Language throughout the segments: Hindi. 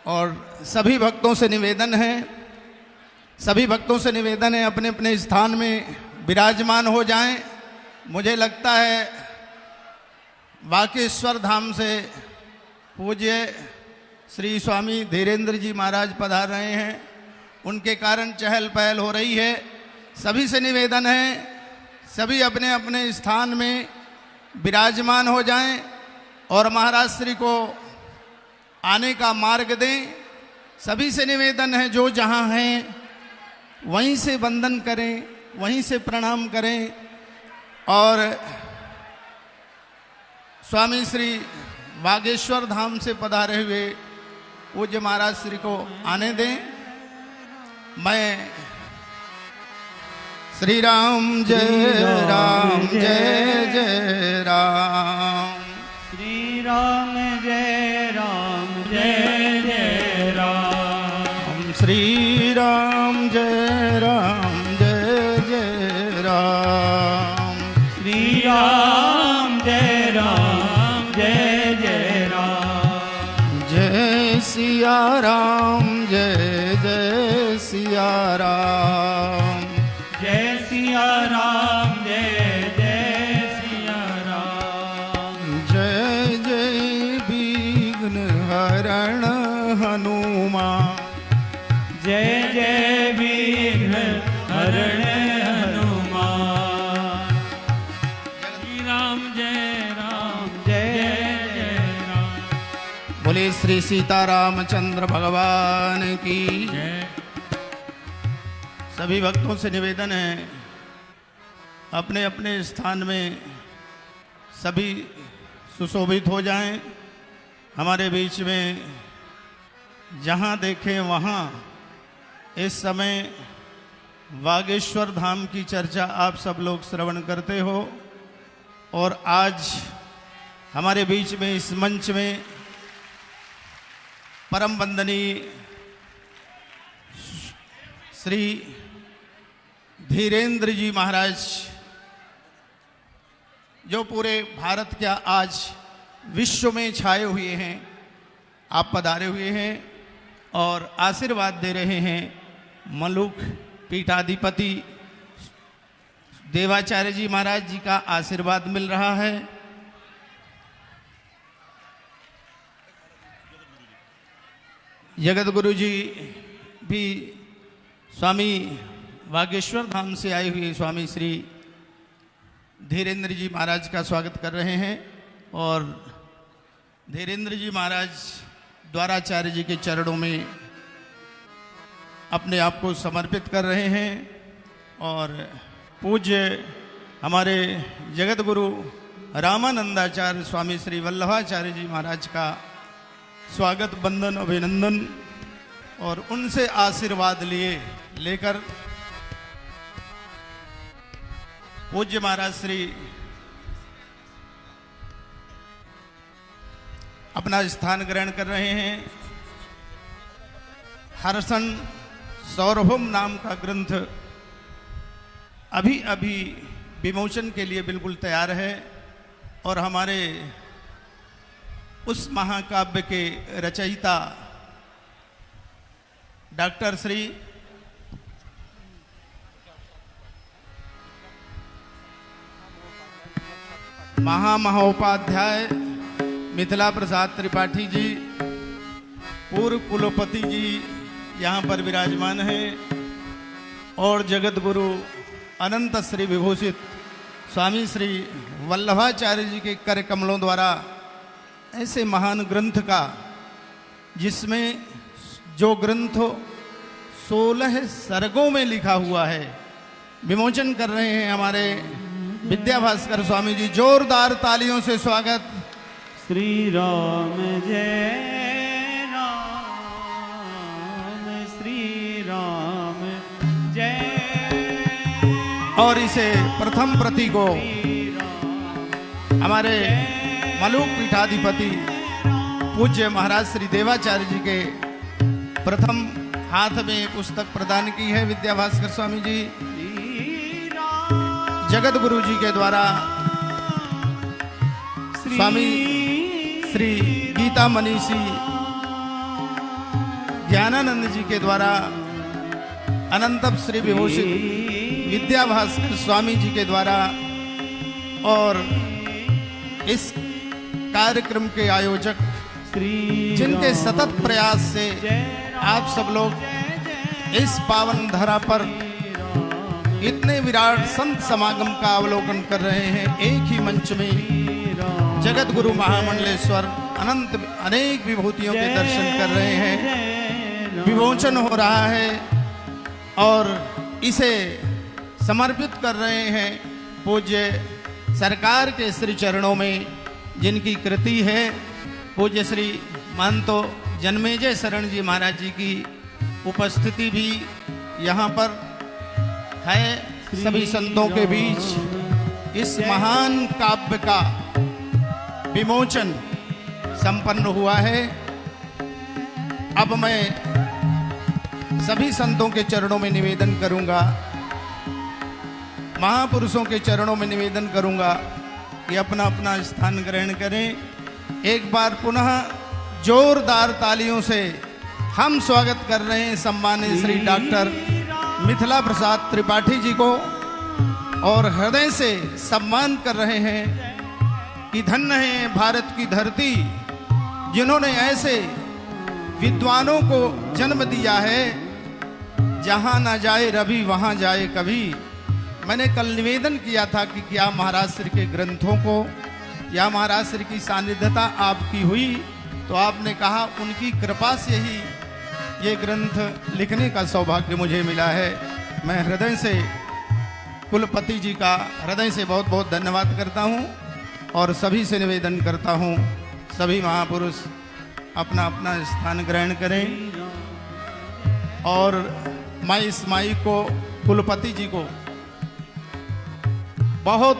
और सभी भक्तों से निवेदन है, अपने अपने स्थान में विराजमान हो जाएं। मुझे लगता है बागेश्वर धाम से पूज्य श्री स्वामी धीरेन्द्र जी महाराज पधार रहे हैं, उनके कारण चहल पहल हो रही है। सभी से निवेदन है, सभी अपने अपने स्थान में विराजमान हो जाएं और महाराज श्री को आने का मार्ग दें। सभी से निवेदन है, जो जहाँ हैं वहीं से वंदन करें, वहीं से प्रणाम करें और स्वामी श्री बागेश्वर धाम से पधारे हुए पूज्य महाराज श्री को आने दें। मैं श्री राम जय राम जय जय राम, श्री राम जय राम जय जय राम, श्री राम जय राम जय जय राम, श्री राम जय राम जय जय राम, जय सिया राम जय जय सिया राम, जय सिया राम जय जय सिया राम, जय जय विघ्न हरण हनुमान, जय जय विघ्न हरण हनुमान, श्री राम जय जय राम। बोले श्री सीतारामचंद्र भगवान की जय। सभी भक्तों से निवेदन है, अपने अपने स्थान में सभी सुशोभित हो जाएं। हमारे बीच में जहाँ देखें वहाँ इस समय बागेश्वर धाम की चर्चा आप सब लोग श्रवण करते हो और आज हमारे बीच में इस मंच में परम वंदनीय श्री धीरेन्द्र जी महाराज, जो पूरे भारत क्या आज विश्व में छाए हुए हैं, आप पधारे हुए हैं और आशीर्वाद दे रहे हैं। मलुक पीठाधिपति देवाचार्य जी महाराज जी का आशीर्वाद मिल रहा है। जगत गुरु जी भी स्वामी बागेश्वर धाम से आए हुए स्वामी श्री धीरेन्द्र जी महाराज का स्वागत कर रहे हैं और धीरेन्द्र जी महाराज द्वाराचार्य जी के चरणों में अपने आप को समर्पित कर रहे हैं और पूज्य हमारे जगत गुरु रामानंदाचार्य स्वामी श्री वल्लभाचार्य जी महाराज का स्वागत बंदन अभिनंदन और उनसे आशीर्वाद लेकर पूज्य महाराज श्री अपना स्थान ग्रहण कर रहे हैं। हर्षण सौरभम नाम का ग्रंथ अभी अभी विमोचन के लिए बिल्कुल तैयार है और हमारे उस महाकाव्य के रचयिता डॉक्टर श्री महामहोपाध्याय मिथिला प्रसाद त्रिपाठी जी, पूर्व कुलपति जी यहाँ पर विराजमान हैं और जगत गुरु अनंत श्री विभूषित स्वामी श्री वल्लभाचार्य जी के कर कमलों द्वारा ऐसे महान ग्रंथ का, जिसमें जो ग्रंथ 16 सर्गों में लिखा हुआ है, विमोचन कर रहे हैं हमारे विद्याभास्कर स्वामी जी। जोरदार तालियों से स्वागत। श्री राम जय राम, श्री राम जय। और इसे प्रथम प्रति को हमारे मलुक पीठाधिपति पूज्य महाराज श्री देवाचार्य जी के प्रथम हाथ में पुस्तक प्रदान की है विद्याभास्कर स्वामी जी। जगत गुरु जी के द्वारा स्वामी श्री गीता मनीषी ज्ञानानंद जी के द्वारा अनंतम श्री विभूषित विद्याभास्कर स्वामी जी के द्वारा और इस कार्यक्रम के आयोजक जिनके सतत प्रयास से आप सब लोग इस पावन धरा पर इतने विराट संत समागम का अवलोकन कर रहे हैं। एक ही मंच में जगत गुरु महामंडलेश्वर अनंत अनेक विभूतियों के दर्शन कर रहे हैं। विमोचन हो रहा है और इसे समर्पित कर रहे हैं पूज्य सरकार के श्री चरणों में, जिनकी कृति है पूज्य श्री महंतो जन्मेजय शरण जी महाराज जी की उपस्थिति भी यहाँ पर है। सभी संतों के बीच इस महान काव्य का विमोचन संपन्न हुआ है। अब मैं सभी संतों के चरणों में निवेदन करूंगा, महापुरुषों के चरणों में निवेदन करूंगा कि अपना अपना स्थान ग्रहण करें। एक बार पुनः जोरदार तालियों से हम स्वागत कर रहे हैं सम्मानित श्री डॉक्टर मिथिला प्रसाद त्रिपाठी जी को और हृदय से सम्मान कर रहे हैं कि धन्य है भारत की धरती जिन्होंने ऐसे विद्वानों को जन्म दिया है, जहां ना जाए रवि वहां जाए कवि। मैंने कल निवेदन किया था कि क्या महाराज श्री के ग्रंथों को या महाराज श्री की सानिध्यता आपकी हुई, तो आपने कहा उनकी कृपा से ही ये ग्रंथ लिखने का सौभाग्य मुझे मिला है। मैं हृदय से कुलपति जी का हृदय से बहुत बहुत धन्यवाद करता हूँ और सभी से निवेदन करता हूँ, सभी महापुरुष अपना अपना स्थान ग्रहण करें और मैं इस माई को कुलपति जी को, बहुत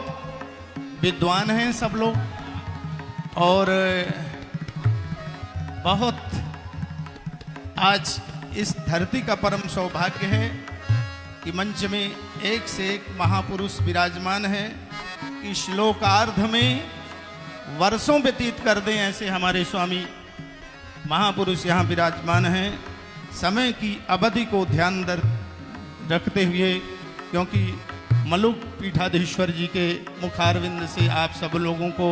विद्वान हैं सब लोग और बहुत आज इस धरती का परम सौभाग्य है कि मंच में एक से एक महापुरुष विराजमान है कि श्लोकार्ध में वर्षों व्यतीत कर दें, ऐसे हमारे स्वामी महापुरुष यहाँ विराजमान हैं। समय की अवधि को ध्यान रखते हुए, क्योंकि मलुक पीठाधीश्वर जी के मुखारविंद से आप सब लोगों को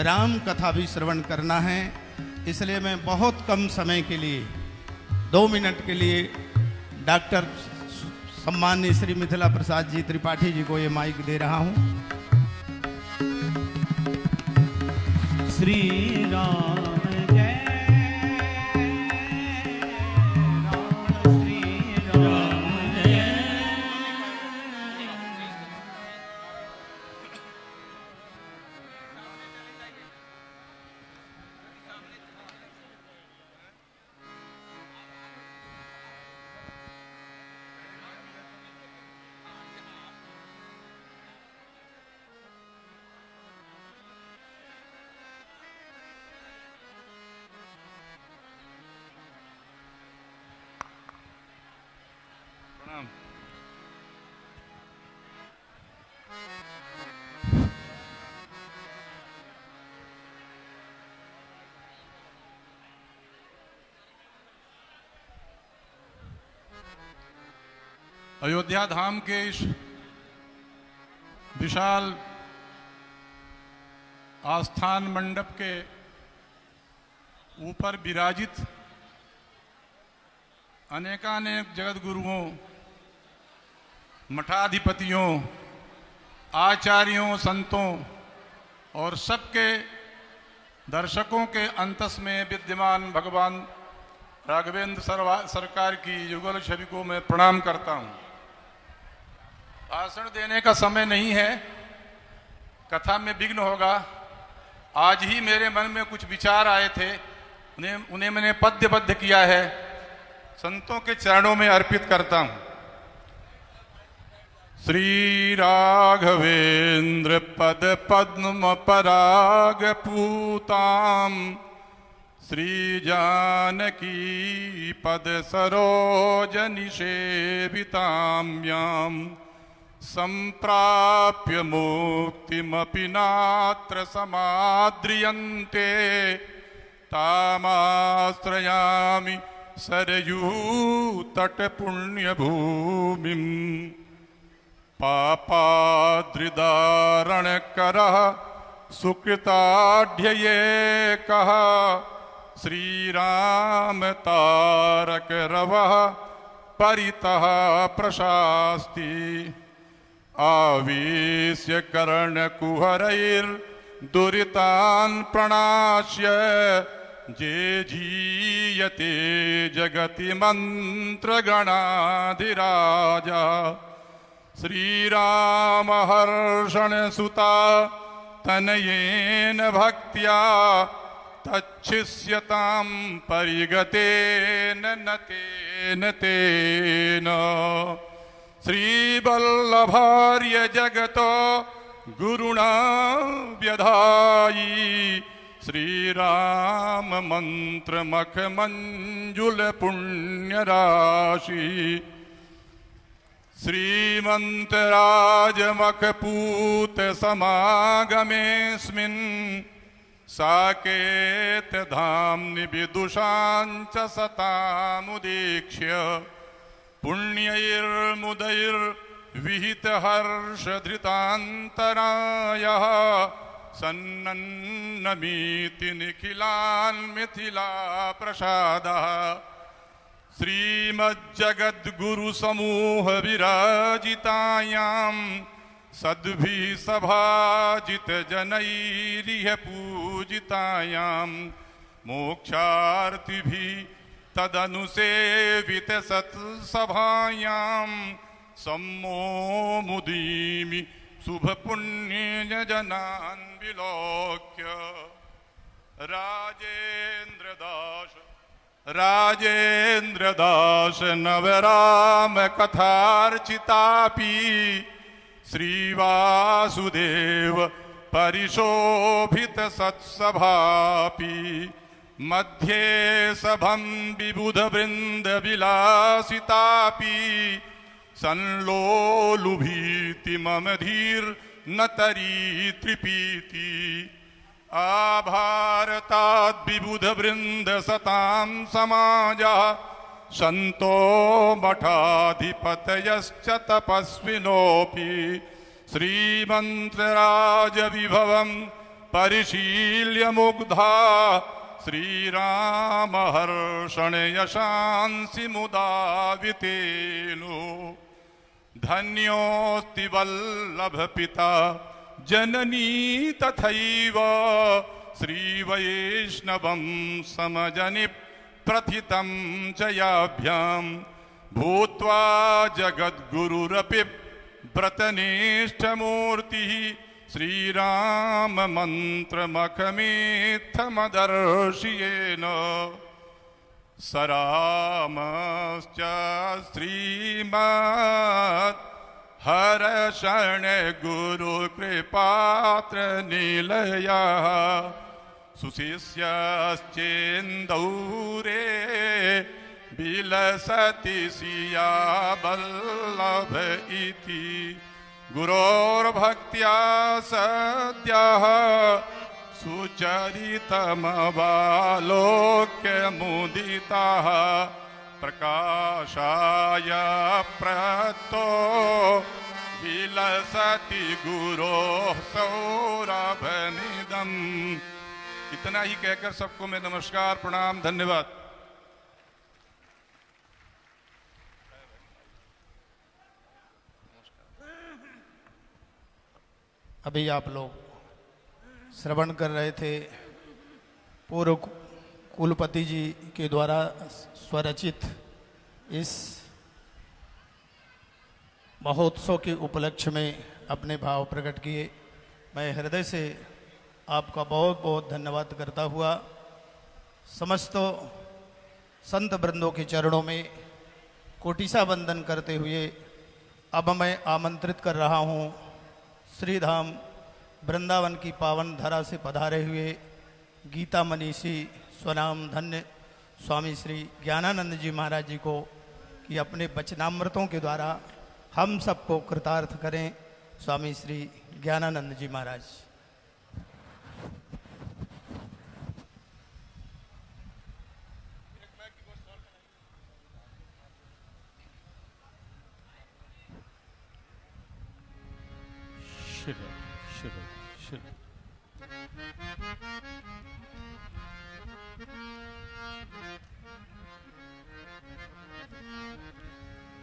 राम कथा भी श्रवण करना है, इसलिए मैं बहुत कम समय के लिए 2 मिनट के लिए डॉक्टर सम्माननीय श्री मिथिला प्रसाद जी त्रिपाठी जी को ये माइक दे रहा हूँ। श्री राम जय राम, श्री राम जय। अयोध्या धाम के इस विशाल आस्थान मंडप के ऊपर विराजित अनेकानेक जगत गुरुओं, मठाधिपतियों, आचार्यों, संतों और सबके दर्शकों के अंतस में विद्यमान भगवान राघवेंद्र सरकार की युगल छवि को मैं प्रणाम करता हूं। भाषण देने का समय नहीं है, कथा में विघ्न होगा। आज ही मेरे मन में कुछ विचार आए थे, उन्हें मैंने पद्यबद्ध किया है, संतों के चरणों में अर्पित करता हूं। श्री राघवेंद्र पद पद्म पराग पूताम, श्री जानकी पद सरोज निषेविताम्याम, संप्राप्य मुक्तिमपि नात्र समाद्रियन्ते, तामाश्रयामि सरयू तट पुण्य भूमि पापाद्रिदारण कर सुकृताढ्य कह श्री राम तारक रव परितः प्रशास्ति आवेश्य कर्ण कुहरैर् दुरितान् प्रणाश्य जे जीयते जगति मंत्रगणाधिराजा श्रीराम हर्षण सुता तनयेन भक्त्या तच्छिष्यतां परिगतेन न तेन तेन श्रीवल्लभार्य जगतो गुरुणा व्यधायी श्रीराम मंत्र मख मंजुल पुण्य राशि श्रीमंत राजमख पूत समागमेस्मिन् साकेत धाम्नि विदुषाञ्च सतामुदीक्ष्य पुण्यैर्मुदैर्विहित हर्षधृतान्तरायः सन्नन्नमीति निखिलान् मिथिला प्रसादः श्रीमज्जगद्गुरु समूह विराजितायां सद्भिः सभाजित जनैरिह पूजितायां मोक्षार्थिभिः तदनुसेवित सत्सभायां सम्मोमुदीमि शुभ पुण्य जनान् विलोक्य राजेन्द्र दास नवराम कथार्चितापि श्रीवासुदेव परिशोभित सत्सभापि मध्ये सभं विबुध वृंद विलासितापि संलोलुभीति मम धीर न तरी त्रिपीति आभारताद् विबुध वृंद सतां समाजः संतो मठाधिपतयश्च तपस्विनोऽपि श्रीमन्त्रराज विभवं परिशील्य मुग्धा श्रीराम हर्षण यशांसि मुदावितेनु धन्योऽस्ति वल्लभ पिता जननी तथैव श्रीवैष्णवं समजनि प्रथितं च याभ्यां भूत्वा जगद्गुरुरपि व्रतनिष्ठमूर्तिः श्रीराम मन्त्रमखमेत्थमदर्शयेन सरामश्च श्रीमत् हर्षण गुरु कृपात्र निलयः सुशिष्यश्चेन्दौरे विलसति सिया वल्लभ इति गुरोर्भक्त्या सद्यः सुचरितमवालोक्य मुदितः प्रकाशाय प्रतो विलसति गुरोः सौरभनिदम्। इतना ही कहकर सबको मैं नमस्कार प्रणाम धन्यवाद। अभी आप लोग श्रवण कर रहे थे पूर्व कुलपति जी के द्वारा स्वरचित इस महोत्सव के उपलक्ष्य में अपने भाव प्रकट किए। मैं हृदय से आपका बहुत बहुत धन्यवाद करता हुआ समस्त संत वृंदों के चरणों में कोटिसा वंदन करते हुए अब मैं आमंत्रित कर रहा हूँ श्रीधाम वृंदावन की पावन धरा से पधारे हुए गीता मनीषी स्वनाम धन्य स्वामी श्री ज्ञानानंद जी महाराज जी को कि अपने वचनामृतों के द्वारा हम सबको कृतार्थ करें। स्वामी श्री ज्ञानानंद जी महाराज।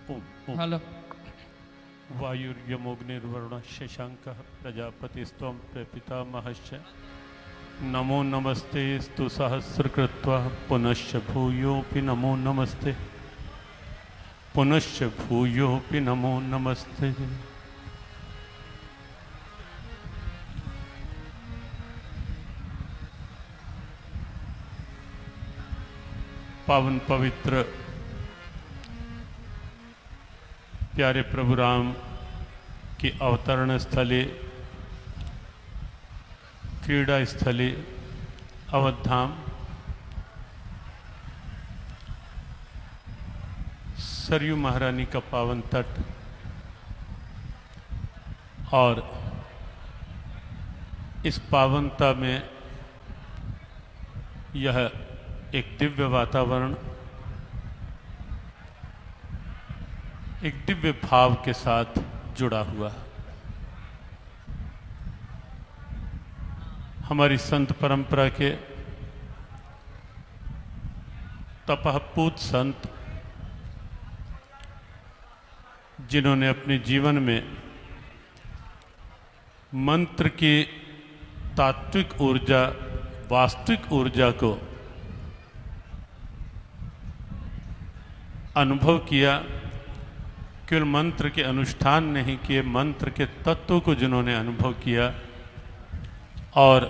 ओम हेलो। वायुर्यमोग्निर्वरुण शशांक प्रजापतिस्त्वं प्रपितामहश्च नमो नमस्ते स्तु सहस्रकृत्वा पुनश्च भूयोऽपि नमो नमस्ते पुनश्च भूयोऽपि नमो नमस्ते। पावन पवित्र प्यारे प्रभु राम की अवतरण स्थली क्रीड़ा स्थली अवधाम सरयू महारानी का पावन तट और इस पावनता में यह एक दिव्य वातावरण एक दिव्य भाव के साथ जुड़ा हुआ है। हमारी संत परंपरा के तपःपूत संत जिन्होंने अपने जीवन में मंत्र की तात्विक ऊर्जा वास्तविक ऊर्जा को अनुभव किया, केवल मंत्र के अनुष्ठान नहीं किए, मंत्र के तत्व को जिन्होंने अनुभव किया और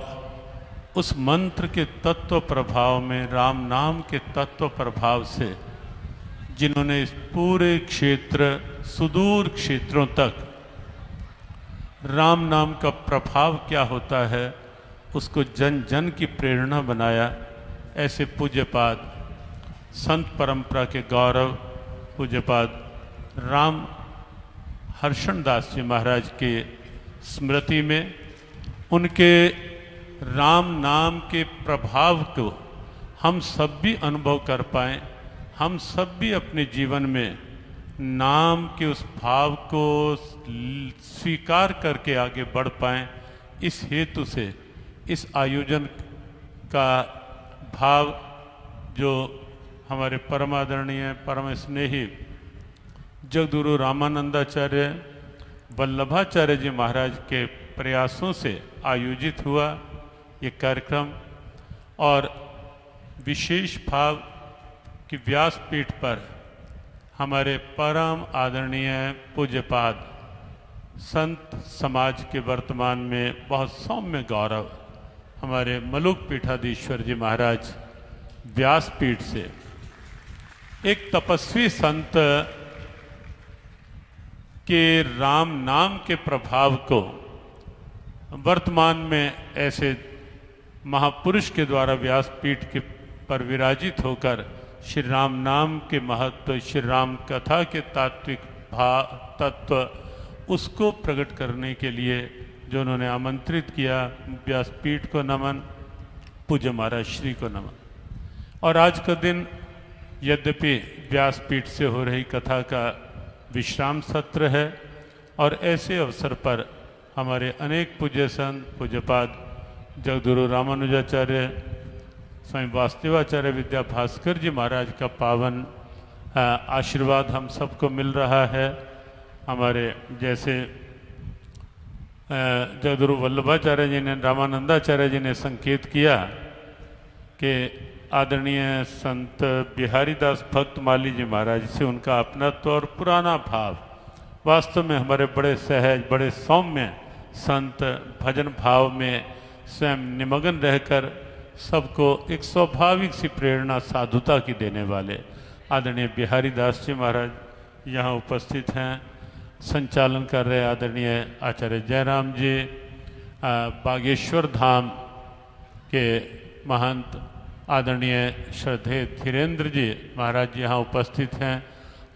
उस मंत्र के तत्व प्रभाव में राम नाम के तत्व प्रभाव से जिन्होंने इस पूरे क्षेत्र सुदूर क्षेत्रों तक राम नाम का प्रभाव क्या होता है उसको जन जन की प्रेरणा बनाया, ऐसे पूज्यपाद संत परंपरा के गौरव पूज्यपाद राम हर्षण दास जी महाराज के स्मृति में उनके राम नाम के प्रभाव को हम सब भी अनुभव कर पाएं, हम सब भी अपने जीवन में नाम के उस भाव को स्वीकार करके आगे बढ़ पाएं। इस हेतु से इस आयोजन का भाव जो हमारे परमादरणीय परम स्नेही जगद्गुरु रामानंदाचार्य वल्लभाचार्य जी महाराज के प्रयासों से आयोजित हुआ ये कार्यक्रम और विशेष भाव की व्यासपीठ पर हमारे परम आदरणीय पूज्यपाद संत समाज के वर्तमान में बहुत सौम्य गौरव हमारे मलुक पीठाधीश्वर जी महाराज व्यासपीठ से एक तपस्वी संत के राम नाम के प्रभाव को वर्तमान में ऐसे महापुरुष के द्वारा व्यासपीठ के पर विराजित होकर श्री राम नाम के महत्व श्री राम कथा के तात्विक तत्व उसको प्रकट करने के लिए जो उन्होंने आमंत्रित किया, व्यासपीठ को नमन, पूज्य महाराज श्री को नमन। और आज का दिन यद्यपि व्यासपीठ से हो रही कथा का विश्राम सत्र है और ऐसे अवसर पर हमारे अनेक पूज्य संत पूज्यपाद जगद्गुरु रामानुजाचार्य स्वामी वास्तवाचार्य विद्या भास्कर जी महाराज का पावन आशीर्वाद हम सबको मिल रहा है। हमारे जैसे जगद्गुरु वल्लभाचार्य जी ने रामानंदाचार्य जी ने संकेत किया कि आदरणीय संत बिहारी दास भक्त माली जी महाराज से उनका अपनत्व और पुराना भाव वास्तव में हमारे बड़े सहज बड़े सौम्य संत भजन भाव में स्वयं निमग्न रहकर सबको एक स्वाभाविक सी प्रेरणा साधुता की देने वाले आदरणीय बिहारी दास जी महाराज यहाँ उपस्थित हैं। संचालन कर रहे आदरणीय आचार्य जयराम जी, बागेश्वर धाम के महंत आदरणीय श्रद्धेय धीरेन्द्र जी महाराज यहाँ उपस्थित हैं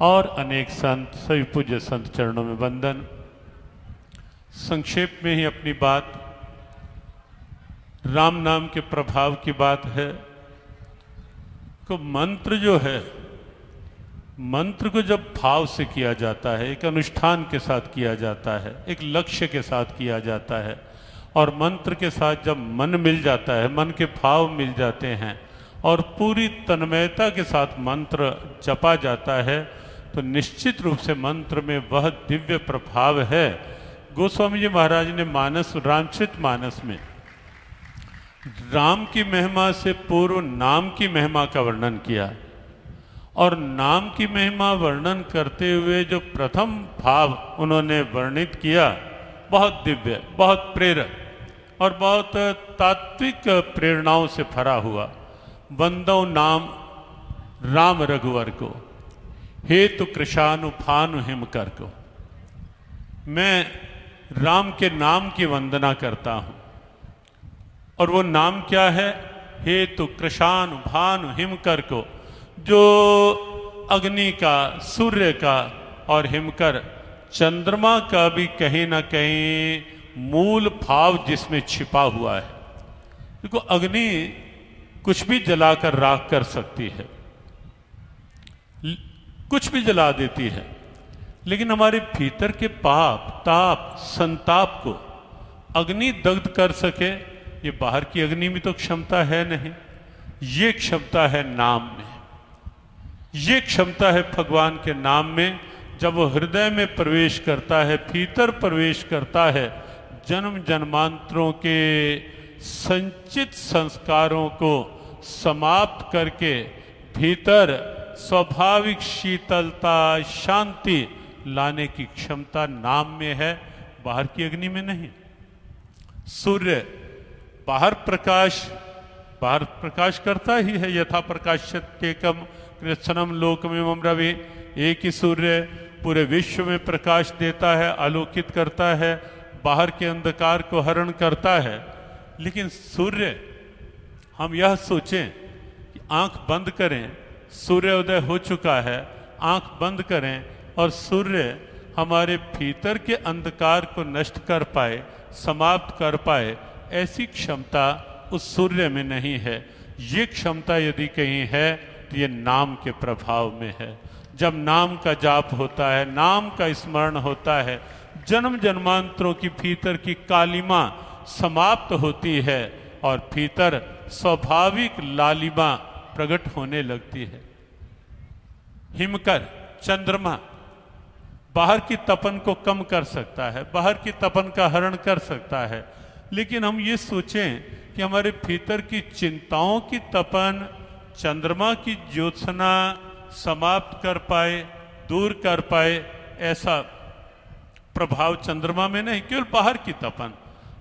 और अनेक संत, सभी पूज्य संत चरणों में वंदन। संक्षेप में ही अपनी बात, राम नाम के प्रभाव की बात है को मंत्र जो है, मंत्र को जब भाव से किया जाता है, एक अनुष्ठान के साथ किया जाता है, एक लक्ष्य के साथ किया जाता है और मंत्र के साथ जब मन मिल जाता है, मन के भाव मिल जाते हैं और पूरी तन्मयता के साथ मंत्र जपा जाता है तो निश्चित रूप से मंत्र में वह दिव्य प्रभाव है। गोस्वामी जी महाराज ने मानस रामचरित मानस में राम की महिमा से पूर्व नाम की महिमा का वर्णन किया, और नाम की महिमा वर्णन करते हुए जो प्रथम भाव उन्होंने वर्णित किया, बहुत दिव्य, बहुत प्रेरक और बहुत तात्विक प्रेरणाओं से भरा हुआ। वंदो नाम राम रघुवर को, हेतु कृशानु भानु हिमकर को। मैं राम के नाम की वंदना करता हूं, और वो नाम क्या है? हेतु कृशानु भानु हिमकर को, जो अग्नि का, सूर्य का और हिमकर चंद्रमा का भी कहीं ना कहीं मूल भाव जिसमें छिपा हुआ है। देखो, अग्नि कुछ भी जलाकर राख कर सकती है, कुछ भी जला देती है, लेकिन हमारे भीतर के पाप, ताप, संताप को अग्नि दग्ध कर सके, ये बाहर की अग्नि में तो क्षमता है नहीं। ये क्षमता है नाम में, ये क्षमता है भगवान के नाम में। जब वो हृदय में प्रवेश करता है, भीतर प्रवेश करता है, जन्म जन्मांतरों के संचित संस्कारों को समाप्त करके भीतर स्वाभाविक शीतलता, शांति लाने की क्षमता नाम में है, बाहर की अग्नि में नहीं। सूर्य बाहर प्रकाश करता ही है, यथा प्रकाश्यत्येकम कृष्णम लोकमिमं रवि। एक ही सूर्य पूरे विश्व में प्रकाश देता है, आलोकित करता है, बाहर के अंधकार को हरण करता है। लेकिन सूर्य, हम यह सोचें कि आंख बंद करें, सूर्योदय हो चुका है, आंख बंद करें और सूर्य हमारे भीतर के अंधकार को नष्ट कर पाए, समाप्त कर पाए, ऐसी क्षमता उस सूर्य में नहीं है। ये क्षमता यदि कहीं है तो ये नाम के प्रभाव में है। जब नाम का जाप होता है, नाम का स्मरण होता है, जन्म जन्मांतरों की भीतर की कालिमा समाप्त होती है और भीतर स्वाभाविक लालिमा प्रकट होने लगती है। हिमकर, चंद्रमा बाहर की तपन को कम कर सकता है, बाहर की तपन का हरण कर सकता है, लेकिन हम ये सोचें कि हमारे भीतर की चिंताओं की तपन चंद्रमा की ज्योत्सना समाप्त कर पाए, दूर कर पाए, ऐसा प्रभाव चंद्रमा में नहीं, केवल बाहर की तपन।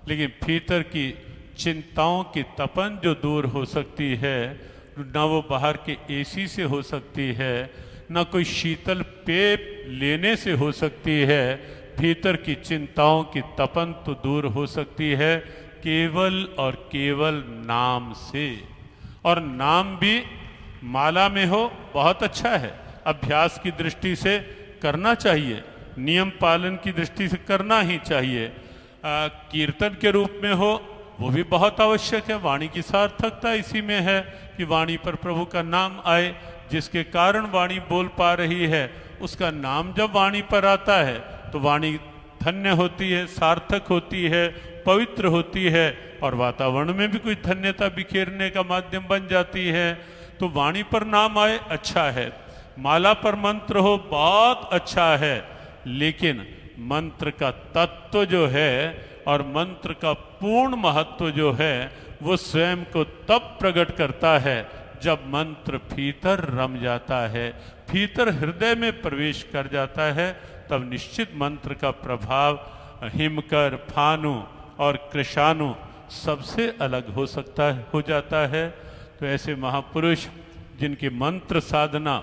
लेकिन भीतर की चिंताओं की तपन जो दूर हो सकती है, ना वो बाहर के एसी से हो सकती है, ना कोई शीतल पेय लेने से हो सकती है। भीतर की चिंताओं की तपन तो दूर हो सकती है केवल और केवल नाम से। और नाम भी माला में हो, बहुत अच्छा है, अभ्यास की दृष्टि से करना चाहिए, नियम पालन की दृष्टि से करना ही चाहिए। कीर्तन के रूप में हो, वो भी बहुत आवश्यक है। वाणी की सार्थकता इसी में है कि वाणी पर प्रभु का नाम आए, जिसके कारण वाणी बोल पा रही है, उसका नाम जब वाणी पर आता है तो वाणी धन्य होती है, सार्थक होती है, पवित्र होती है, और वातावरण में भी कोई धन्यता बिखेरने का माध्यम बन जाती है। तो वाणी पर नाम आए, अच्छा है, माला पर मंत्र हो, बहुत अच्छा है, लेकिन मंत्र का तत्व जो है और मंत्र का पूर्ण महत्व जो है, वो स्वयं को तब प्रकट करता है जब मंत्र भीतर रम जाता है, भीतर हृदय में प्रवेश कर जाता है, तब निश्चित मंत्र का प्रभाव हिमकर, भानु और कृशानु सबसे अलग हो सकता है, हो जाता है। तो ऐसे महापुरुष जिनकी मंत्र साधना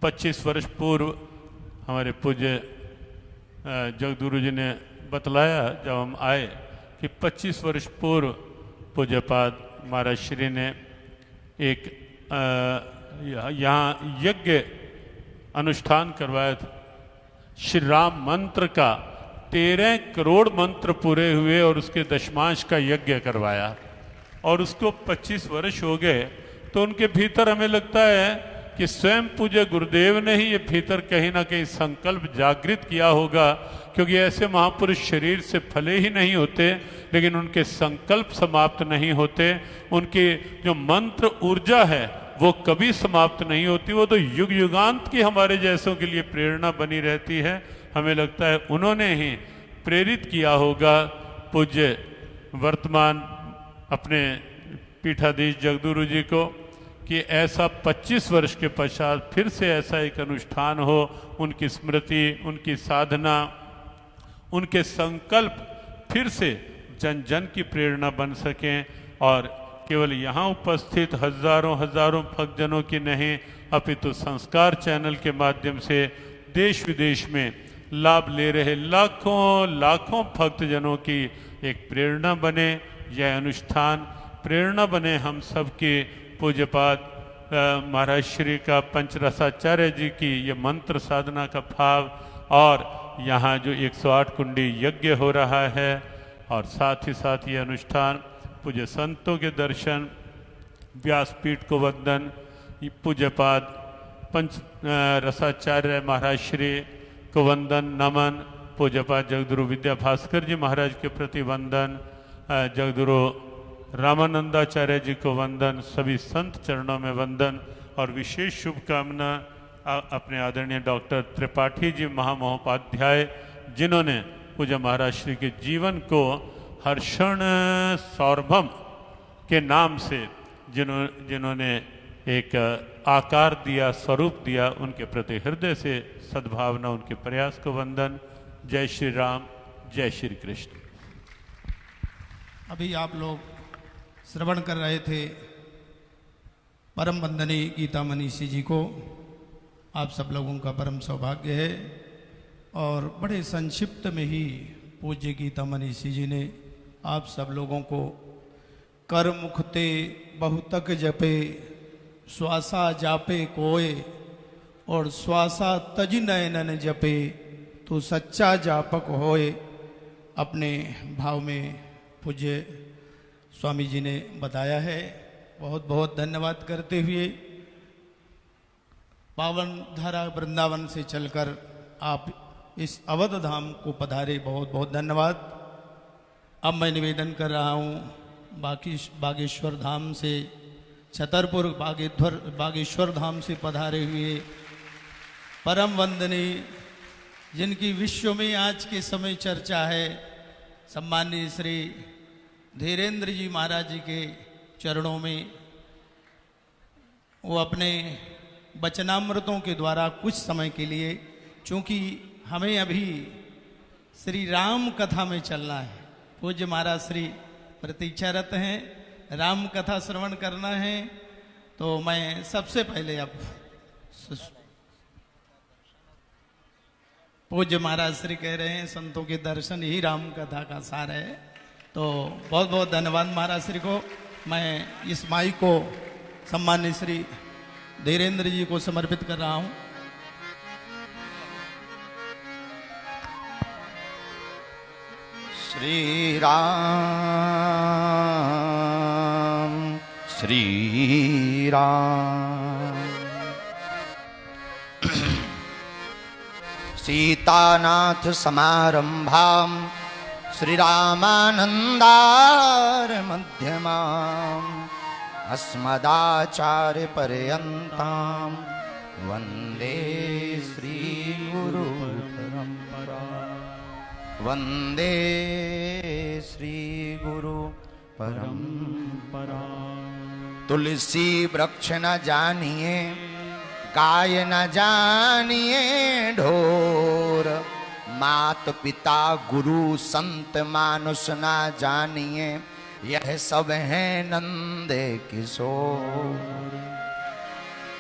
25 वर्ष पूर्व हमारे पूज्य जगदगुरु जी ने बतलाया, जब हम आए, कि 25 वर्ष पूर्व पूज्यपाद महाराज श्री ने एक यहाँ यज्ञ अनुष्ठान करवाया था। श्री राम मंत्र का 13 करोड़ मंत्र पूरे हुए और उसके दशमांश का यज्ञ करवाया, और उसको 25 वर्ष हो गए। तो उनके भीतर हमें लगता है कि स्वयं पूज्य गुरुदेव ने ही ये भीतर कहीं ना कहीं संकल्प जागृत किया होगा, क्योंकि ऐसे महापुरुष शरीर से भले ही नहीं होते, लेकिन उनके संकल्प समाप्त नहीं होते, उनकी जो मंत्र ऊर्जा है वो कभी समाप्त नहीं होती, वो तो युग युगांत की हमारे जैसों के लिए प्रेरणा बनी रहती है। हमें लगता है उन्होंने ही प्रेरित किया होगा पूज्य वर्तमान अपने पीठाधीश जगदगुरु जी को कि ऐसा 25 वर्ष के पश्चात फिर से ऐसा एक अनुष्ठान हो, उनकी स्मृति, उनकी साधना, उनके संकल्प फिर से जन जन की प्रेरणा बन सकें और केवल यहाँ उपस्थित हजारों हजारों भक्तजनों की नहीं अपितु संस्कार चैनल के माध्यम से देश विदेश में लाभ ले रहे लाखों लाखों भक्तजनों की एक प्रेरणा बने। यह अनुष्ठान प्रेरणा बने हम सबके पूज्यपाद महाराज श्री का पंचरसाचार्य जी की ये मंत्र साधना का भाव और यहाँ जो 108 कुंडी यज्ञ हो रहा है और साथ ही साथ ये अनुष्ठान पूज्य संतों के दर्शन, व्यासपीठ को वंदन, पूज्यपाद पंच रसाचार्य महाराज श्री को वंदन नमन, पूज्यपाद जगदगुरु विद्या भास्कर जी महाराज के प्रति वंदन, जगदगुरु रामानंदाचार्य जी को वंदन, सभी संत चरणों में वंदन और विशेष शुभकामना अपने आदरणीय डॉक्टर त्रिपाठी जी महामहोपाध्याय जिन्होंने पूज्य महाराज श्री के जीवन को हर्षण सौरभम के नाम से जिन्होंने एक आकार दिया, स्वरूप दिया, उनके प्रति हृदय से सद्भावना, उनके प्रयास को वंदन। जय श्री राम, जय श्री कृष्ण। अभी आप लोग श्रवण कर रहे थे परम वंदनीय गीता मनीषी जी को। आप सब लोगों का परम सौभाग्य है और बड़े संक्षिप्त में ही पूज्य गीता मनीषी जी ने आप सब लोगों को कर मुखते बहुतक जपे श्वासा जापे कोय और श्वासा तज नयनन जपे तो सच्चा जापक होए अपने भाव में पूज्य स्वामी जी ने बताया है। बहुत बहुत धन्यवाद करते हुए पावन धारा वृंदावन से चलकर आप इस अवध धाम को पधारे, बहुत बहुत धन्यवाद। अब मैं निवेदन कर रहा हूँ बागेश्वर धाम से, छतरपुर बागेश्वर धाम से पधारे हुए परम वंदनीय जिनकी विश्व में आज के समय चर्चा है, सम्माननीय श्री धीरेन्द्र जी महाराज जी के चरणों में वो अपने वचनामृतों के द्वारा कुछ समय के लिए, चूँकि हमें अभी श्री राम कथा में चलना है, पूज्य महाराज श्री प्रतीक्षारत हैं, राम कथा श्रवण करना है, तो मैं सबसे पहले अब पूज्य महाराज श्री कह रहे हैं संतों के दर्शन ही राम कथा का सार है, तो बहुत बहुत धन्यवाद महाराज श्री को। मैं इस माइक को सम्माननीय श्री धीरेन्द्र जी को समर्पित कर रहा हूं। श्री राम सीतानाथ समारंभां श्री रामानंदार मध्यमाम् अस्मदाचार्य पर्यन्तां वंदे श्री गुरु परंपरा, वंदे श्री गुरु परंपरा। तुलसी वृक्ष न जानिए, गाय न जानिए ढोर, मात पिता गुरु संत मानुष न जानिए, यह सब है नंद किशोर,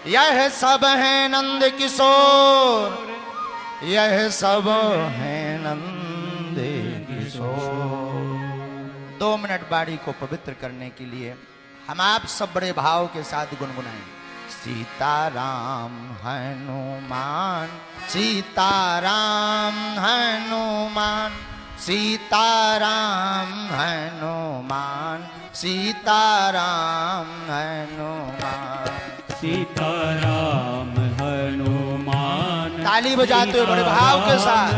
यह सब है नंद किशोर, यह सब है नंद किशोर। 2 मिनट बाड़ी को पवित्र करने के लिए हम आप सब बड़े भाव के साथ गुनगुनाएं। सीताराम हनुमान, सीताराम हनुमान, सीताराम हनुमान, सीताराम हनुमान, सीताराम हनुमान। ताली बजाते हुए बड़े भाव के साथ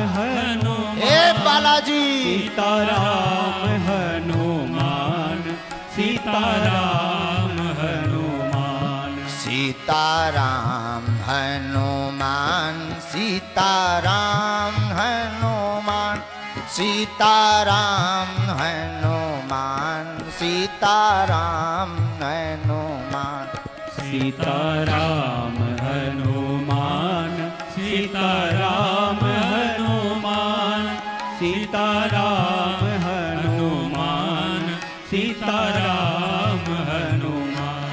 हे बालाजी। सीताराम हनुमान, सीताराम हनुमान, सीताराम हनुमान सीताराम हनुमान सीताराम हनुमान सीताराम हनुमान सीताराम हनुमान सीताराम हनुमान सीताराम हनुमान सीताराम हनुमान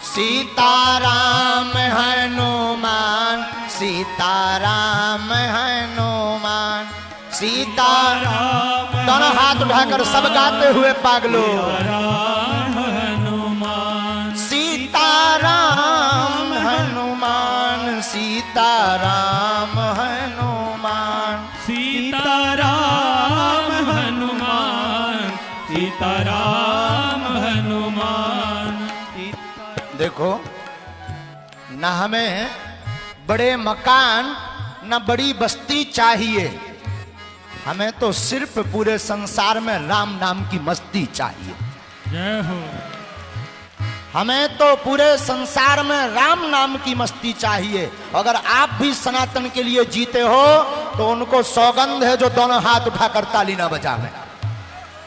सीताराम हनुमान सीताराम हनुमान सीताराम। दोनों हाथ उठाकर सब गाते हुए पागलो हनुमान सीताराम हनुमान सीताराम हनुमान सीताराम हनुमान सीताराम हनुमान। देखो न हमें बड़े मकान न बड़ी बस्ती चाहिए, हमें तो सिर्फ पूरे संसार में राम नाम की मस्ती चाहिए। जय हो। हमें तो पूरे संसार में राम नाम की मस्ती चाहिए। अगर आप भी सनातन के लिए जीते हो तो उनको सौगंध है जो दोनों हाथ उठाकर ताली ना बजावे।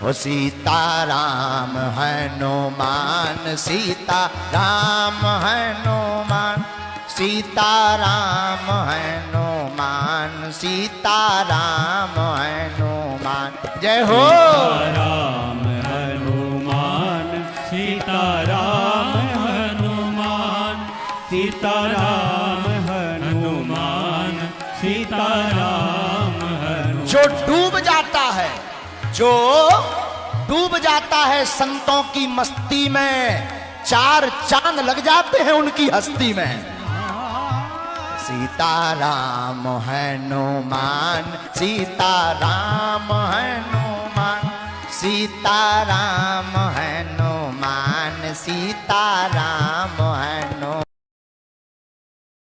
वो सीताराम हनुमान सीताराम हनुमान सीताराम हनुमान सीताराम हनुमान। जय हो। राम हनुमान सीताराम हनुमान सीताराम हनुमान सीताराम हनुमान। जो डूब जाता है, जो डूब जाता है संतों की मस्ती में, चार चांद लग जाते हैं उनकी हस्ती में। सीताराम हनुमान सीताराम हनुमान सीताराम हनुमान सीताराम हनुमान।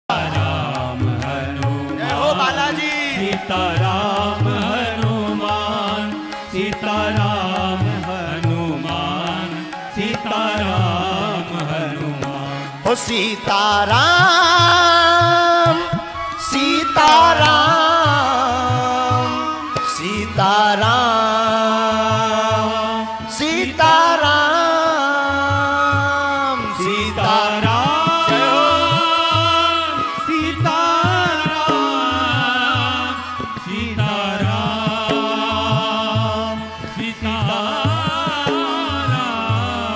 राम हनुमान। जय हो बालाजी। सीताराम हनुमान सीताराम हनुमान सीताराम हनुमान। हो सीताराम सीताराम सीताराम सीताराम सीताराम। जय हो। सीताराम सीताराम सीताराम।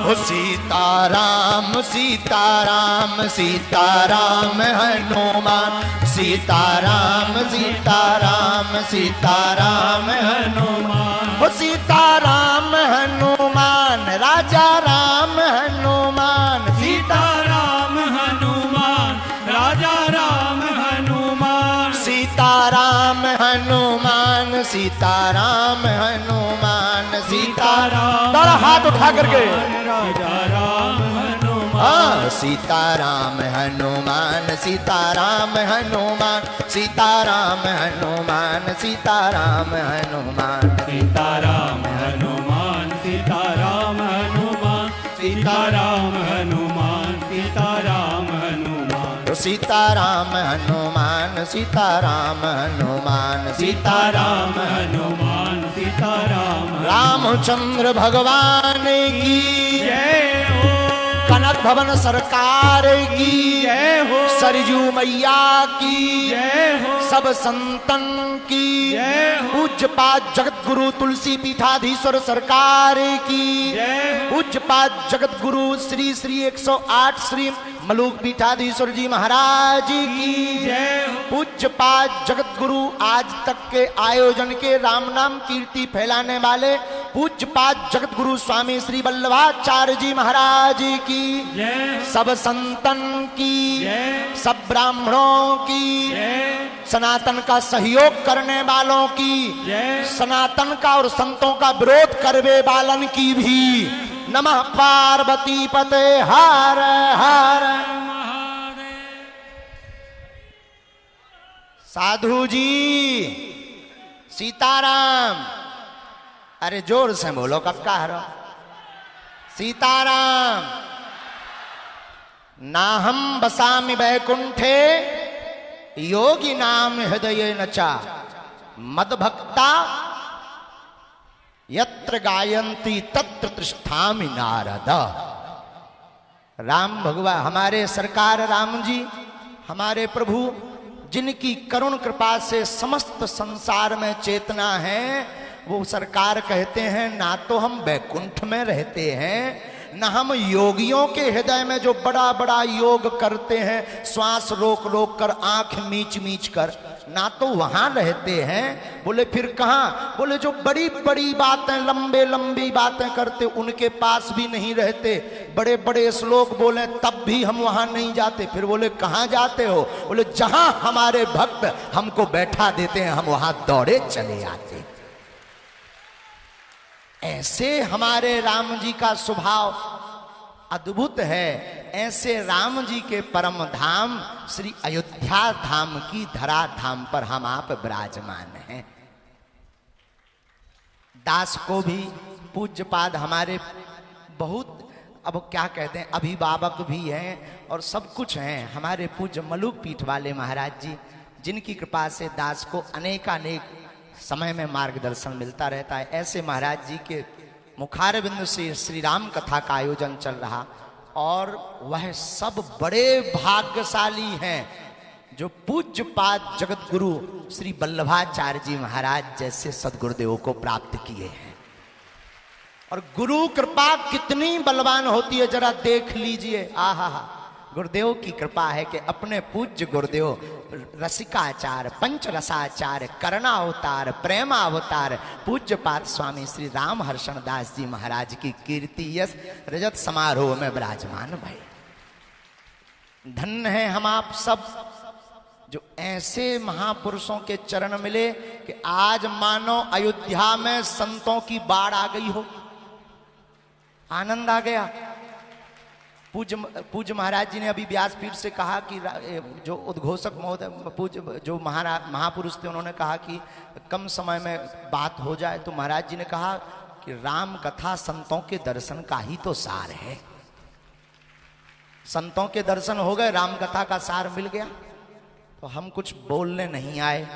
हो सीताराम सीताराम सीताराम हनुमान सीताराम सीताराम सीताराम हनुमान। हो सीताराम हनुमान राजा राम हनुमान सीताराम हनुमान राजा राम हनुमान। सीताराम हनुमान सीताराम हनुमान सीताराम। दोनों हाथ उठा करके राजा राम हनुमान। हाँ सीताराम हनुमान सीताराम हनुमान सीताराम हनुमान सीताराम हनुमान सीताराम हनुमान सीताराम हनुमान सीताराम हनुमान सीताराम हनुमान। सीताराम हनुमान सीताराम हनुमान सीताराम हनुमान सीताराम। रामचंद्र भगवान की जय हो। कनक भवन सरकार की जय हो। सरजू मैया की जय हो। सब संतन की जय हो। पूज्यपाद जगत गुरु तुलसी पीठाधीश्वर सरकार की जय हो। पूज्यपाद जगत गुरु श्री श्री 108 श्री मलूक पीठाधीश्वर जी महाराज की जय हो। पूज्यपाद जगत गुरु आज तक के आयोजन के राम नाम कीर्ति फैलाने वाले पूज्यपाद जगत गुरु स्वामी श्री वल्लभाचार्य जी महाराज की जय हो। सब संतन की जय। सब ब्राह्मणों की जय। सनातन का सहयोग करने वालों की जय। सनातन का और संतों का विरोध करवे वालन की भी नमः पार्वती पते हर हर। साधु जी सीताराम। अरे जोर से बोलो कब का हरो। सीताराम। नाहम बसामि वैकुंठे योगी नाम हृदय नचा मदभक्ता यत्र गायंती तत्र तिष्ठामि नारद। राम भगवान हमारे सरकार राम जी, हमारे प्रभु, जिनकी करुण कृपा से समस्त संसार में चेतना है, वो सरकार कहते हैं ना तो हम वैकुंठ में रहते हैं, ना हम योगियों के हृदय में जो बड़ा बड़ा योग करते हैं, श्वास रोक रोक कर, आंख मीच मीच कर, ना तो वहां रहते हैं। बोले फिर कहां? बोले जो बड़ी बड़ी बातें, लंबे लंबी बातें करते, उनके पास भी नहीं रहते। बड़े बड़े श्लोक बोले तब भी हम वहां नहीं जाते। फिर बोले कहां जाते हो? बोले जहां हमारे भक्त हमको बैठा देते हैं हम वहां दौड़े चले आते। ऐसे हमारे राम जी का स्वभाव अद्भुत है। ऐसे राम जी के परम धाम श्री अयोध्या धाम की धरा धाम पर हम आप विराजमान हैं। दास को भी पूज्यपाद हमारे बहुत, अब क्या कहते हैं, अभिभावक भी हैं और सब कुछ हैं। हमारे पूज्य मलुक पीठ वाले महाराज जी, जिनकी कृपा से दास को अनेकानेक समय में मार्गदर्शन मिलता रहता है। ऐसे महाराज जी के मुखारबिंद से श्री राम कथा का आयोजन चल रहा, और वह सब बड़े भाग्यशाली हैं जो पूज्यपाद जगत गुरु श्री वल्लभाचार्य जी महाराज जैसे सदगुरुदेव को प्राप्त किए हैं। और गुरु कृपा कितनी बलवान होती है जरा देख लीजिए। आहा, गुरुदेव की कृपा है कि अपने पूज्य गुरुदेव रसिकाचार, पंचरसाचार, करुणावतार, प्रेमावतार पूज्यपाद स्वामी श्री राम हर्षण दास जी महाराज की कीर्ति यश रजत समारोह में विराजमान भय। धन्य है हम आप सब जो ऐसे महापुरुषों के चरण मिले कि आज मानो अयोध्या में संतों की बाढ़ आ गई हो। आनंद आ गया। पूज्य महाराज जी ने अभी व्यासपीठ से कहा कि जो उद्घोषक महोदय पूज्य जो महापुरुष थे, उन्होंने कहा कि कम समय में बात हो जाए, तो महाराज जी ने कहा कि राम कथा संतों के दर्शन का ही तो सार है। संतों के दर्शन हो गए, राम कथा का सार मिल गया। तो हम कुछ बोलने नहीं आए,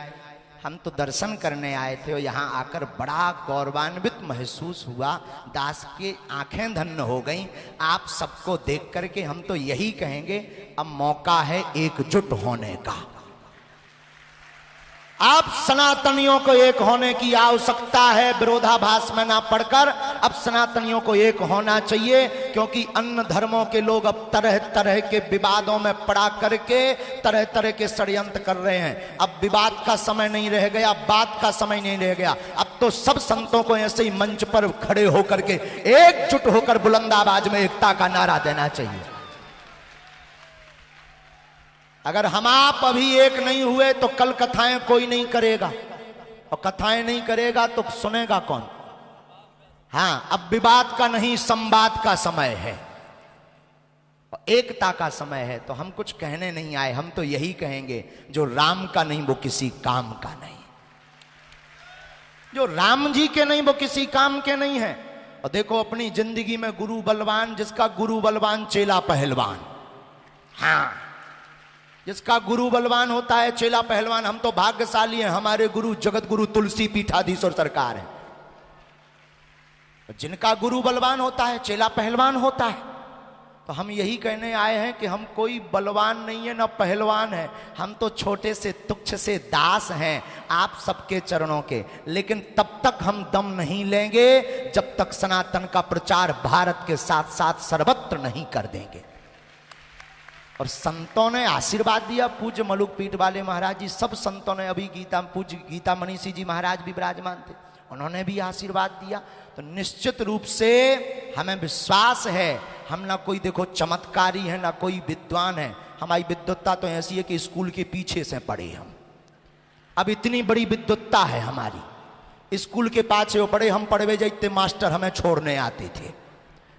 हम तो दर्शन करने आए थे। और यहाँ आकर बड़ा गौरवान्वित महसूस हुआ। दास की आंखें धन्य हो गईं। आप सबको देख करके हम तो यही कहेंगे, अब मौका है एकजुट होने का। आप सनातनियों को एक होने की आवश्यकता है, विरोधाभास में ना पड़कर अब सनातनियों को एक होना चाहिए। क्योंकि अन्य धर्मों के लोग अब तरह तरह के विवादों में पड़ा करके तरह तरह के षड्यंत्र कर रहे हैं। अब विवाद का समय नहीं रह गया, बात का समय नहीं रह गया। अब तो सब संतों को ऐसे ही मंच पर खड़े होकर के एकजुट होकर बुलंद आवाज में एकता का नारा देना चाहिए। अगर हम आप अभी एक नहीं हुए तो कल कथाएं कोई नहीं करेगा, और कथाएं नहीं करेगा तो सुनेगा कौन? हाँ, अब विवाद का नहीं संवाद का समय है, एकता का समय है। तो हम कुछ कहने नहीं आए, हम तो यही कहेंगे, जो राम का नहीं वो किसी काम का नहीं, जो राम जी के नहीं वो किसी काम के नहीं है। और देखो अपनी जिंदगी में गुरु बलवान, जिसका गुरु बलवान चेला पहलवान। हाँ, जिसका गुरु बलवान होता है चेला पहलवान। हम तो भाग्यशाली हैं, हमारे गुरु जगत गुरु तुलसी पीठाधीश्वर सरकार है। जिनका गुरु बलवान होता है चेला पहलवान होता है। तो हम यही कहने आए हैं कि हम कोई बलवान नहीं है, ना पहलवान है। हम तो छोटे से तुच्छ से दास हैं आप सबके चरणों के। लेकिन तब तक हम दम नहीं लेंगे जब तक सनातन का प्रचार भारत के साथ साथ सर्वत्र नहीं कर देंगे। और संतों ने आशीर्वाद दिया, पूज्य मलुक पीठ वाले महाराज जी, सब संतों ने, अभी पूज्य गीता मनीषी जी महाराज भी विराजमान थे, उन्होंने भी आशीर्वाद दिया। तो निश्चित रूप से हमें विश्वास है, हम ना कोई देखो चमत्कारी है ना कोई विद्वान है। हमारी विद्वत्ता तो ऐसी है कि स्कूल के पीछे से पढ़े हम। अब इतनी बड़ी विद्वत्ता है हमारी, स्कूल के पाछे पढ़े हम। पढ़वे जाते मास्टर हमें छोड़ने आते थे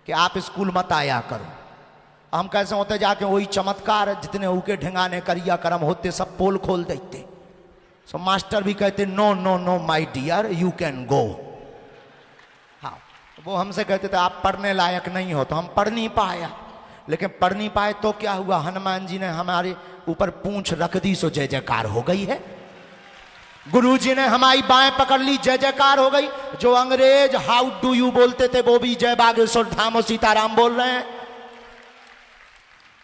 कि आप स्कूल मत आया करो। हम कैसे होते जाके वही चमत्कार, जितने ऊके ढंगाने करिया कर्म होते सब पोल खोल देते। सो मास्टर भी कहते no no no my dear you can go. हाँ, वो हमसे कहते थे आप पढ़ने लायक नहीं हो, तो हम पढ़ नहीं पाया। लेकिन पढ़ नहीं पाए तो क्या हुआ, हनुमान जी ने हमारे ऊपर पूंछ रख दी सो जय जयकार हो गई है। गुरु जी ने हमारी बाएं पकड़ ली, जय जयकार हो गई। जो अंग्रेज हाउ डू यू बोलते थे वो भी जय बागेश्वर धाम और सीताराम बोल रहे हैं।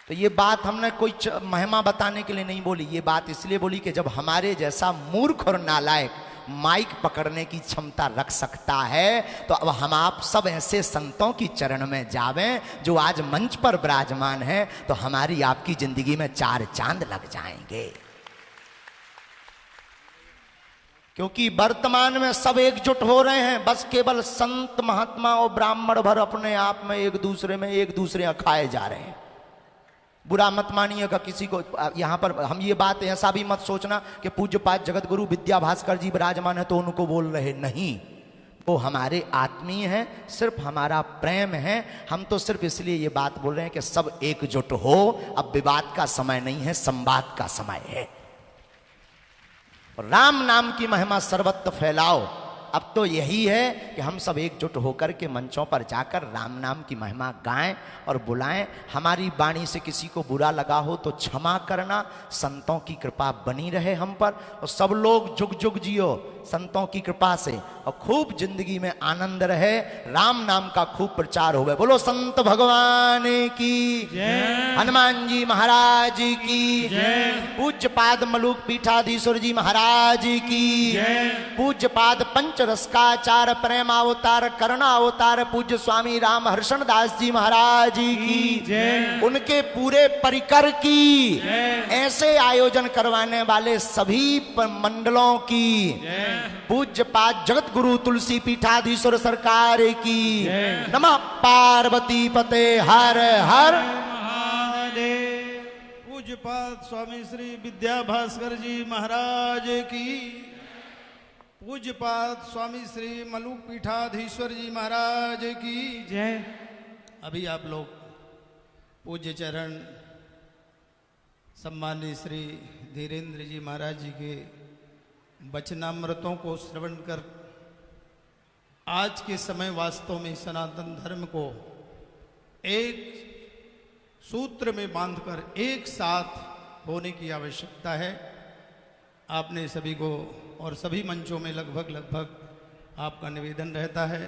तो ये बात हमने कोई महिमा बताने के लिए नहीं बोली, ये बात इसलिए बोली कि जब हमारे जैसा मूर्ख और नालायक माइक पकड़ने की क्षमता रख सकता है तो अब हम आप सब ऐसे संतों की चरण में जावें जो आज मंच पर विराजमान हैं, तो हमारी आपकी जिंदगी में 4 चांद लग जाएंगे। क्योंकि वर्तमान में सब एकजुट हो रहे हैं, बस केवल संत महात्मा और ब्राह्मण भर अपने आप में एक दूसरे खाए जा रहे हैं। बुरा मत मानिएगा किसी को। यहाँ पर हम ये बात ऐसा भी मत सोचना कि पूज्यपाद जगत गुरु विद्या भास्कर जी विराजमान है तो उनको बोल रहे, नहीं, वो हमारे आत्मीय हैं, सिर्फ हमारा प्रेम है। हम तो सिर्फ इसलिए ये बात बोल रहे हैं कि सब एकजुट हो। अब विवाद का समय नहीं है, संवाद का समय है। राम नाम की महिमा सर्वत्र फैलाओ। अब तो यही है कि हम सब एकजुट होकर के मंचों पर जाकर राम नाम की महिमा गाएं और बुलाएं। हमारी वाणी से किसी को बुरा लगा हो तो क्षमा करना। संतों की कृपा बनी रहे हम पर, और सब लोग जुग जुग जियो संतों की कृपा से, और खूब जिंदगी में आनंद रहे। राम नाम का खूब प्रचार होवे। बोलो संत भगवान की जय, हनुमान जी महाराज की जय, पूज्यपाद मलुक पीठाधीश्वर जी महाराज की जय, पूज्यपाद पंच रसकाचार प्रेमावतार करुणावतार पूज्य स्वामी राम हर्षण दास जी महाराज की जय, उनके पूरे परिकर की जय, ऐसे आयोजन करवाने वाले सभी मंडलों की, पूज्यपाद जगत गुरु तुलसी पीठाधीश्वर सरकार की जय। नमः पार्वती पते हर हर महादेव। पूज्यपाद स्वामी श्री विद्या भास्कर जी महाराज की, पूज्यपाद स्वामी श्री मलुक पीठाधीश्वर जी महाराज की जय। अभी आप लोग पूज्य चरण सम्मानित श्री धीरेन्द्र जी महाराज जी के वचनामृतों को श्रवण कर आज के समय वास्तव में सनातन धर्म को एक सूत्र में बांधकर एक साथ होने की आवश्यकता है। आपने सभी को और सभी मंचों में लगभग आपका निवेदन रहता है,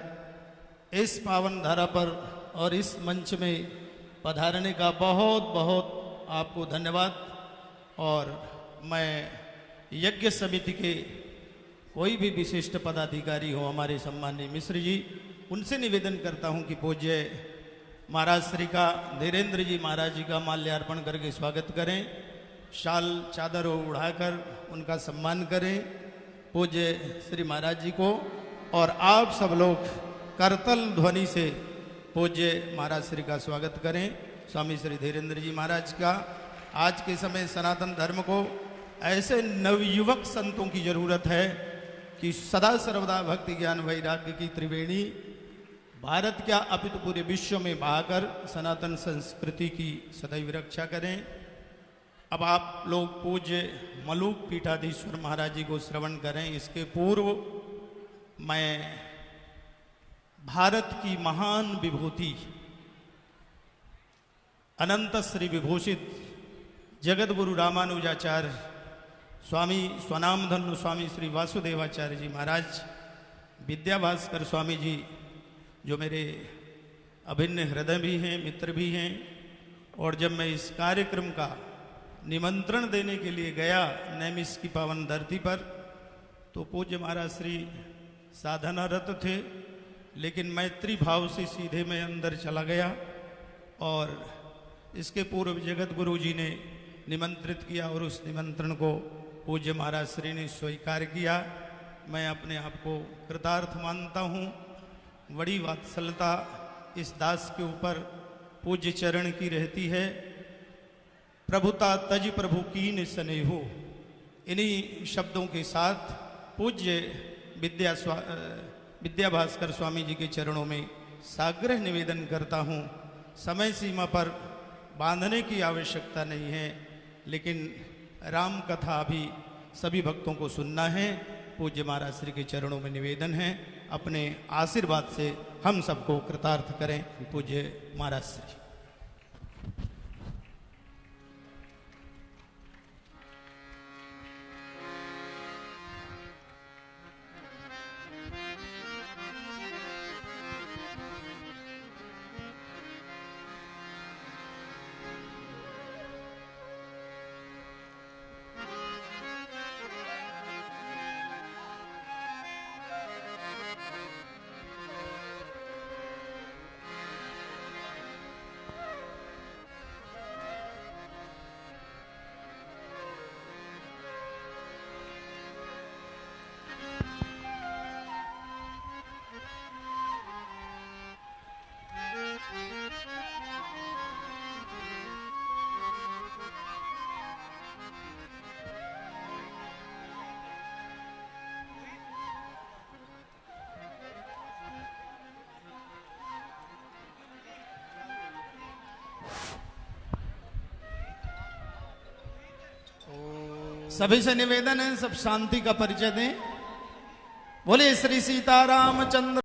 इस पावन धारा पर और इस मंच में पधारने का बहुत बहुत आपको धन्यवाद। और मैं यज्ञ समिति के कोई भी विशिष्ट पदाधिकारी हो, हमारे सम्माननीय मिश्र जी, उनसे निवेदन करता हूं कि पूज्य महाराज श्री का धीरेन्द्र जी महाराज जी का माल्यार्पण करके स्वागत करें, शाल चादर उड़ाकर उनका सम्मान करें पूज्य श्री महाराज जी को। और आप सब लोग करतल ध्वनि से पूज्य महाराज श्री का स्वागत करें, स्वामी श्री धीरेन्द्र जी महाराज का। आज के समय सनातन धर्म को ऐसे नवयुवक संतों की जरूरत है कि सदा सर्वदा भक्ति ज्ञान वैराग्य की त्रिवेणी भारत क्या अपितु पूरे विश्व में बहाकर सनातन संस्कृति की सदैव रक्षा करें। अब आप लोग पूज्य मलुक पीठाधीश्वर महाराज जी को श्रवण करें। इसके पूर्व मैं भारत की महान विभूति अनंत श्री विभूषित जगत गुरु रामानुजाचार्य स्वामी स्वनामधन्य स्वामी श्री वासुदेवाचार्य जी महाराज विद्या भास्कर स्वामी जी, जो मेरे अभिन्न हृदय भी हैं, मित्र भी हैं। और जब मैं इस कार्यक्रम का निमंत्रण देने के लिए गया नैमिष की पावन धरती पर, तो पूज्य महाराज श्री साधनारत थे, लेकिन मैत्री भाव से सीधे मैं अंदर चला गया। और इसके पूर्व जगत गुरु जी ने निमंत्रित किया और उस निमंत्रण को पूज्य महाराज श्री ने स्वीकार किया। मैं अपने आप को कृतार्थ मानता हूँ। बड़ी वात्सलता इस दास के ऊपर पूज्य चरण की रहती है। प्रभुता तज प्रभु कीन स्नेहो, इन्हीं शब्दों के साथ पूज्य विद्या भास्कर स्वामी जी के चरणों में साग्रह निवेदन करता हूँ। समय सीमा पर बांधने की आवश्यकता नहीं है, लेकिन राम कथा भी सभी भक्तों को सुनना है। पूज्य महाराज श्री के चरणों में निवेदन है, अपने आशीर्वाद से हम सबको कृतार्थ करें। पूज्य महाराज श्री। सभी से निवेदन है सब शांति का परिचय दें। बोले श्री सीतारामचंद्र